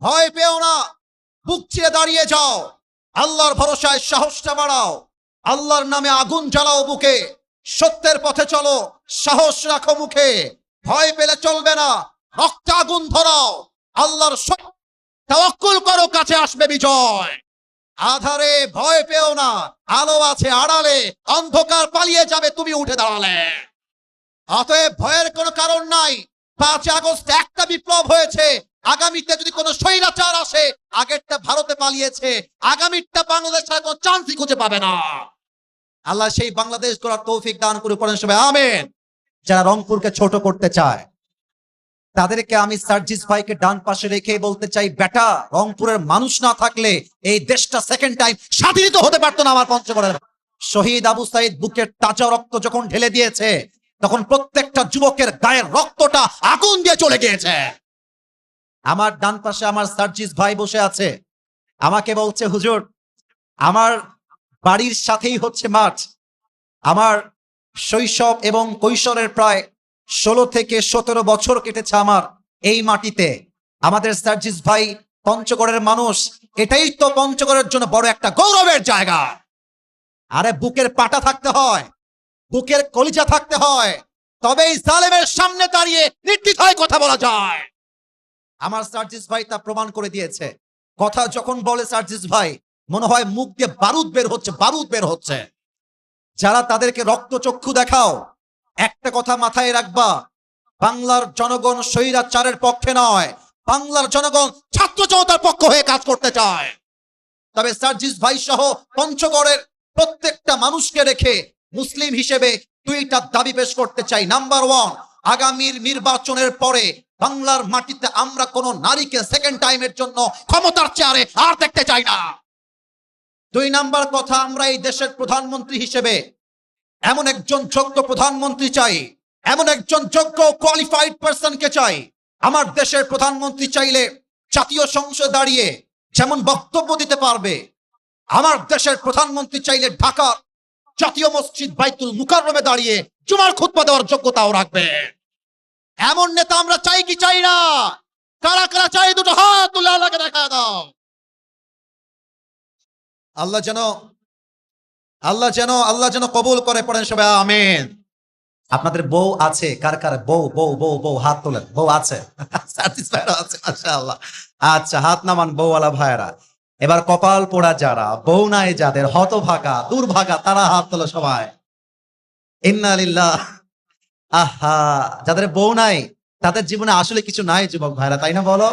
ভয় পেও না, বুক চিরে দাঁড়িয়ে যাও, আল্লাহর ভরসায় সাহসটা বাড়াও, আল্লাহর নামে আগুন জ্বালাও বুকে, সত্যের পথে চলো, সাহস রাখো মুখে, ভয় পেলে চলবে না, রক্তে আগুন ধরাও, আল্লাহর তাওয়াক্কুল করো, কাছে আসবে বিজয়। আধারে ভয় পেও না, আলো আছে আড়ালে, অন্ধকার পালিয়ে যাবে তুমি উঠে দাঁড়ালে। অতএব ভয়ের কোনো কারণ নাই। 5 আগস্ট একটা বিপ্লব হয়েছে, আগামীতে যদি কোনো স্বৈরাচার আসে, আগেরটা ভারতে পালিয়েছে, আগামীটা বাংলাদেশের কোনো চান্সই খুঁজে পাবে না। আল্লাহ সেই বাংলাদেশ গড়ার তৌফিক দান করে, পড়েন সবাই আমিন। যারা রংপুরকে ছোট করতে চায় তাদেরকে আমি সার্জিস ভাইকে ডান পাশে রেখে বলতে চাই, বেটা, রংপুরের মানুষ না থাকলে এই দেশটা সেকেন্ড টাইম স্বাধীনিত হতে পারতো না। আমার পঞ্চগড়ের শহীদ আবু সাইদ বুকের তাজা রক্ত যখন ঢেলে দিয়েছে, তখন প্রত্যেকটা যুবকের গায়ের রক্তটা আগুন দিয়ে চলে গিয়েছে। আমার ডান পাশে আমার সার্জিস ভাই বসে আছে, আমাকে বলছে, হুজুর, আমার বাড়ির সাথেই হচ্ছে মাঠ, আমার শৈশব এবং কৈশোরের প্রায় 16 থেকে 17 বছর কেটেছে আমার এই মাটিতে। আমাদের সার্জিস ভাই পঞ্চগড়ের মানুষ, এটাই তো পঞ্চগড়ের জন্য বড় একটা গৌরবের জায়গা। আরে বুকের পাটা থাকতে হয়, বুকের কলিজা থাকতে হয়, তবেই জালেমের সামনে দাঁড়িয়ে নির্দ্বিধায় কথা বলা যায়। আমার সার্জিস ভাই তা প্রমাণ করে দিয়েছে। কথা যখন বলে সার্জিস ভাই, মনে হয় মুখ দিয়ে বারুদ বের হচ্ছে, বারুদ বের হচ্ছে। যারা তাদেরকে রক্তচক্ষু দেখাও, একটা কথা মাথায় রাখবা, বাংলার জনগণ স্বৈরাচারের পক্ষে নয়, বাংলার জনগণ ছাত্র জনতার পক্ষ হয়ে কাজ করতে চায়। তবে সার্জিস ভাই সহ পঞ্চগড়ের প্রত্যেকটা মানুষকে রেখে মুসলিম হিসেবে 2টা দাবি পেশ করতে চাই। নাম্বার 1, আগামীর নির্বাচনের পরে বাংলার মাটিতে আমরা কোন নারীকে সেকেন্ড টাইমের জন্য ক্ষমতার চেয়ারে আর দেখতে চাই না। 2 নাম্বার কথা, আমরা এই দেশের প্রধানমন্ত্রী হিসেবে এমন একজন যোগ্য প্রধানমন্ত্রী চাই, এমন একজন যোগ্য কোয়ালিফাইড পারসনকে চাই। আমার দেশের প্রধানমন্ত্রী চাইলে জাতীয় সংসদে দাঁড়িয়ে যেমন বক্তব্য দিতে পারবে, আমার দেশের প্রধানমন্ত্রী চাইলে ঢাকা জাতীয় মসজিদ বাইতুল মুকাররমে দাঁড়িয়ে জুমার খুতবা দেওয়ার যোগ্যতাও রাখবে। এমন নেতা আমরা চাই কি চাই না? কারা কারা চাই? দুটো হাত তুলে আল্লাহকে দেখা দাও। আল্লাহ যেন কবুল করে, পড়েন সবাই আমিন। আপনাদের বউ আছে? কার কার বউ বউ বউ বউ হাত তোলেন। বউ আছে? আছে, মাশাআল্লাহ। আচ্ছা, হাত নামান বউওয়ালা ভাইরা। এবার কপাল পোড়া যারা বউ নাই, যাদের হতভাগা দুর্ভাগা, তারা হাত তোলো সবাই। ইন্না লিল্লাহ। আহা, যাদের বউ নাই তাদের জীবনে আসলে কিছু নাই যুবক ভাইরা, তাই না বলো?